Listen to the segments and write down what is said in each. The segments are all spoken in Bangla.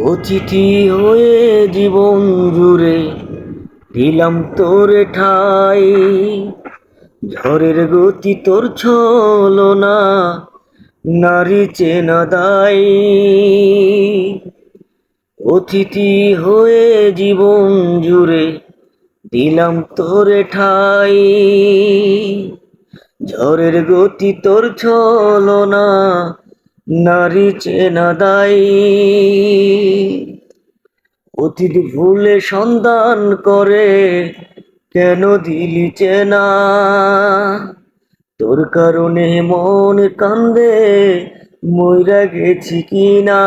অতিথি হয়ে জীবন জুড়ে দিলাম তোরে ঠাই। ঝড়ের গতি তোর ছলনা, নারী চেনা দায়। অতিথি হয়ে জীবন জুড়ে দিলাম তোরে ঠাই। ঝড়ের গতি তোর ছলনা, নারী চেনা দায়। অতীত ভুলে সন্ধান করে কেন দিলি চেনা? তোর কারণে মন কান্দে, মইরা গেছি কিনা।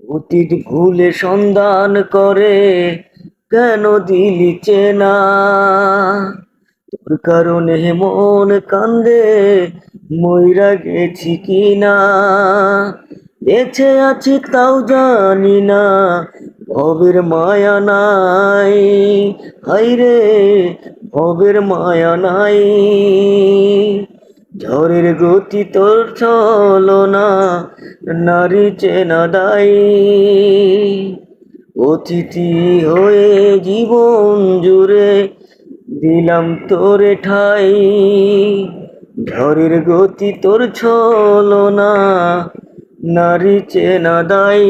অতীত ভুলে সন্ধান করে কেন দিলি চেনা? তোর কারণে মন কান্দে, মইরা গেছি কিনা। বেঁচে আছি তাও জানি না, ভবের মায়া নাই। হায়রে ভবের মায়া নাই। ঝড়ের গতি তোর ছলনা, নারী চেনা দায়। অতিথি হয়ে জীবন জুড়ে দিলাম তোরে ঠাই। ঝড়ের গতি তোর ছলনা, নারী চেনা দায়।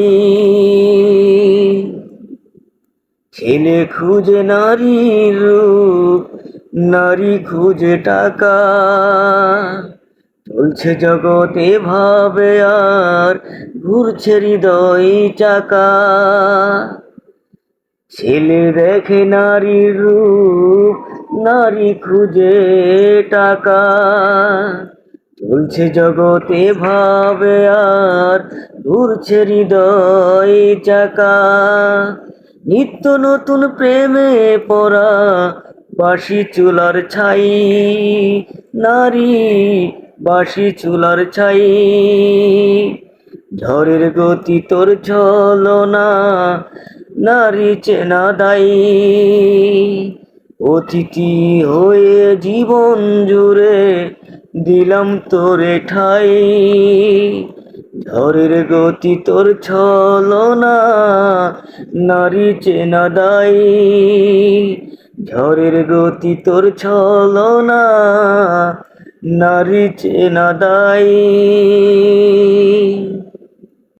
ছেলে খুঁজে নারীর রূপ, নারী খুঁজে টাকা। চলছে জগতে ভাবে আর ঘুরছে হৃদয় চাকা। ছেলে দেখে নারীর রূপ, নারী খুঁজে টাকা। চলছে জগতে ভাবে আর ঘুরছে হৃদয় চাকা। নিত্য নতুন প্রেমে পড়া বাঁশি চুলার ছাই। নারী বাঁশি চুলার ছাই। ঝড়ের গতি তোর ছলনা, নারী চেনা দায়। অতিথি হয়ে জীবন জুড়ে দিলাম তোরে ঠাই। ঝড়ের গতি তোর ছলনা, নারী চেনা দায়। ঝড়ের গতি তোর ছলনা, নারী চেনা দায়।